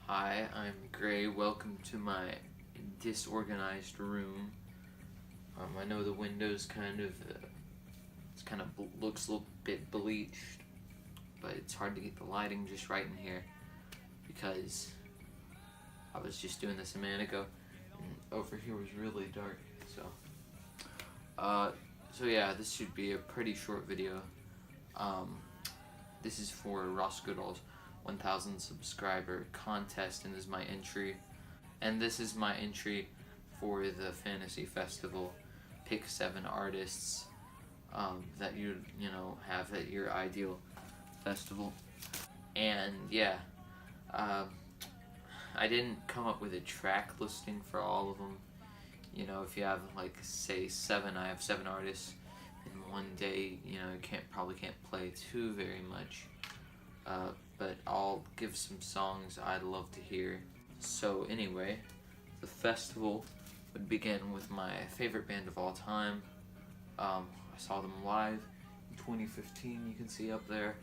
Hi, I'm Gray. Welcome to my disorganized room. I know the window's looks a little bit bleached, but it's hard to get the lighting just right in here because I was just doing this a minute ago, and over here was really dark. So yeah, this should be a pretty short video. This is for Ross Goodall's 1,000 subscriber contest, and this is my entry. And this is my entry for the Fantasy Festival. Pick 7 artists that you have at your ideal festival. And yeah, I didn't come up with a track listing for all of them. If you have like say 7, I have 7 artists in one day. You probably can't play too very much. But I'll give some songs I'd love to hear. So anyway, the festival would begin with my favorite band of all time. I saw them live in 2015, you can see up there.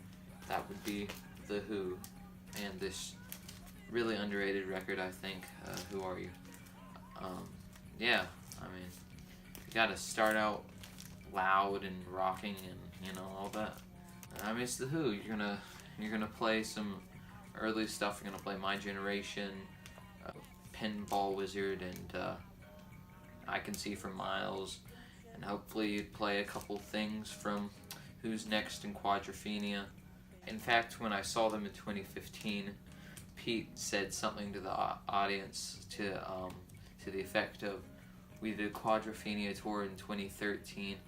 That would be The Who, and this really underrated record, I think, Who Are You? Yeah, I mean, you gotta start out loud and rocking and all that. I mean, it's The Who. You're gonna play some early stuff. You're gonna play My Generation, Pinball Wizard, and I Can See for Miles, and hopefully you'd play a couple things from Who's Next and Quadrophenia. In fact, when I saw them in 2015, Pete said something to the audience to the effect of, "We did a Quadrophenia tour in 2013.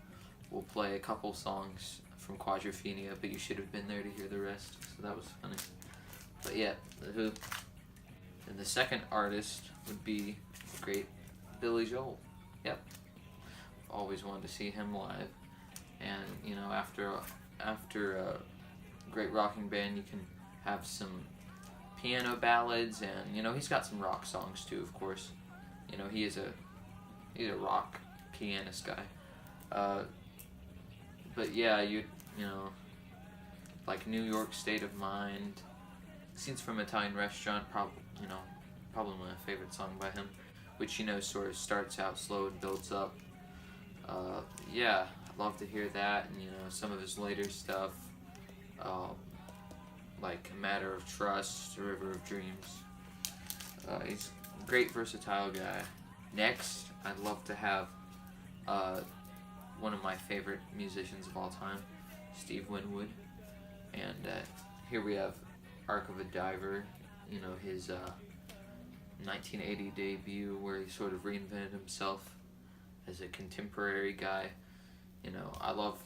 We'll play a couple songs from Quadrophenia, but you should have been there to hear the rest." So that was funny. But yeah, The Who. And the second artist would be the great Billy Joel. Yep. Always wanted to see him live. And after a great rocking band, you can have some piano ballads, and he's got some rock songs too, of course. He's a rock pianist guy. But yeah, like New York State of Mind, Scenes from Italian Restaurant, probably my favorite song by him, which sort of starts out slow and builds up. Yeah, I'd love to hear that, and some of his later stuff, like A Matter of Trust, A River of Dreams. He's a great, versatile guy. Next, I'd love to have one of my favorite musicians of all time, Steve Winwood. And here we have Arc of a Diver, his 1980 debut, where he sort of reinvented himself as a contemporary guy. I love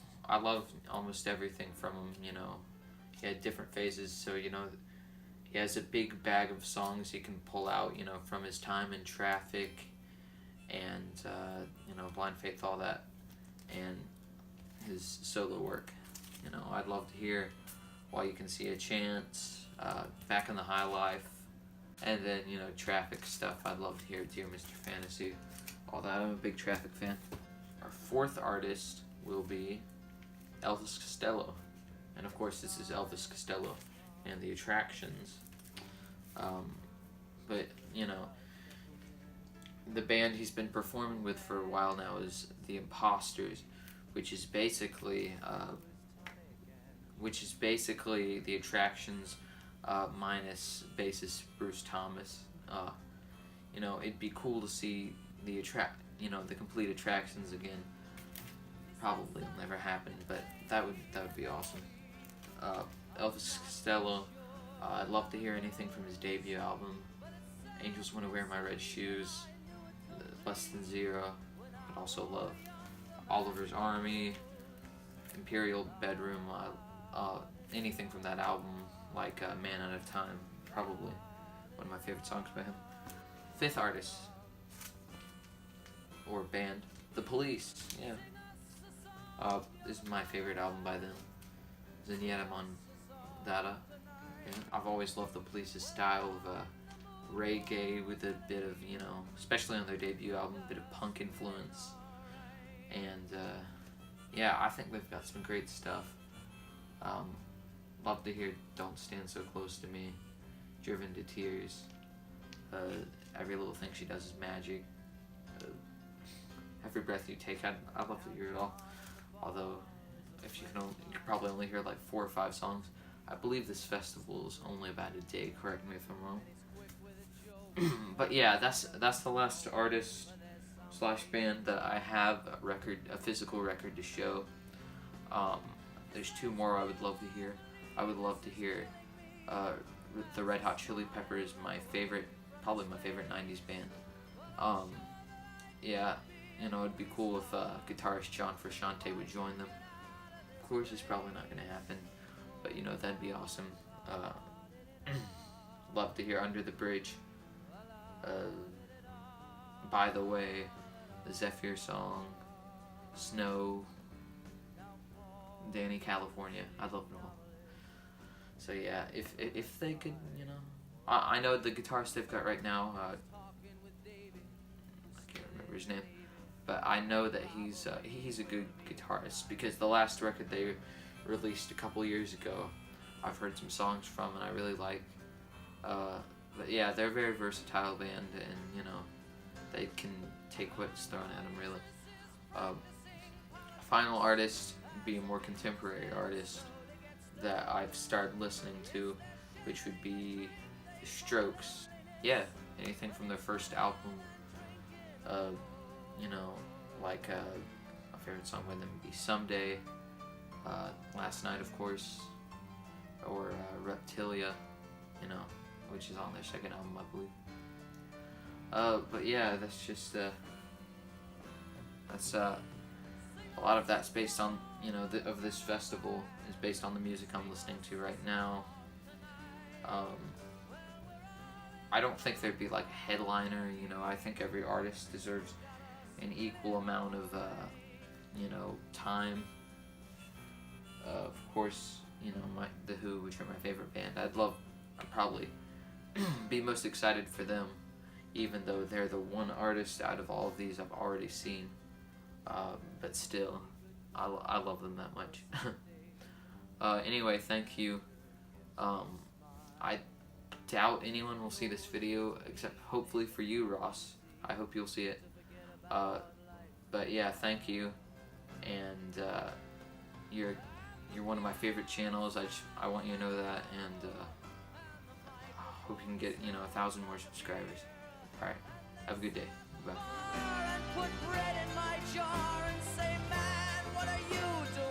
almost everything from him. He had different phases, so he has a big bag of songs he can pull out, from his time in Traffic and Blind Faith, all that, and his solo work. I'd love to hear While You Can See a Chance, Back in the High Life, and then Traffic stuff. I'd love to hear Dear Mr. Fantasy, all that. I'm a big Traffic fan. Our fourth artist will be Elvis Costello, and of course this is Elvis Costello and the Attractions. But the band he's been performing with for a while now is The Imposters, which is basically the Attractions minus bassist Bruce Thomas. It'd be cool to see the complete Attractions again. Probably will never happen, but that would be awesome. Elvis Costello. I'd love to hear anything from his debut album, Angels Wanna Wear My Red Shoes, Less Than Zero. I'd also love Oliver's Army, Imperial Bedroom, anything from that album, like Man Out of Time, probably one of my favorite songs by him. Fifth artist, or band, The Police. Yeah. This is my favorite album by them, Zenyatta Mondatta. I've always loved The Police's style of reggae with a bit of, especially on their debut album, a bit of punk influence. And yeah, I think they've got some great stuff. Love to hear Don't Stand So Close to Me, Driven to Tears. Every little thing she does is magic. Uh, every breath you take, I'd love to hear it all. Although, if you can probably only hear like 4 or 5 songs. I believe this festival is only about a day. Correct me if I'm wrong. But yeah, that's the last artist slash band that I have a physical record to show. There's 2 more I would love to hear. I would love to hear the Red Hot Chili Peppers, probably my favorite 90s band. Yeah, it'd be cool if guitarist John Frusciante would join them. Of course, it's probably not going to happen, but that'd be awesome. Love to hear Under the Bridge. By the Way, the Zephyr Song, Snow, Danny California. I love them all. So yeah, if they could, I know the guitarist they've got right now. I can't remember his name, but I know that he's a good guitarist, because the last record they released a couple years ago, I've heard some songs from and I really like. But yeah, they're a very versatile band, and they can take what's thrown at them, really. Final artist would be a more contemporary artist that I've started listening to, which would be The Strokes. Yeah, anything from their first album. Like my favorite song by them would be Someday, Last Night, of course, or Reptilia, which is on their second album, I believe. But yeah, that's just a lot of that's based on of this festival is based on the music I'm listening to right now. I don't think there'd be like a headliner. I think every artist deserves an equal amount of time. Of course, The Who, which are my favorite band. I'd probably be most excited for them, even though they're the one artist out of all of these I've already seen. But still, I love them that much. Anyway, thank you. I doubt anyone will see this video, except hopefully for you, Ross. I hope you'll see it. But yeah, thank you. And you're one of my favorite channels. I want you to know that, and I hope you can get 1,000 more subscribers. All right, have a good day. Bye. Put bread in my jar and say, man, what are you doing?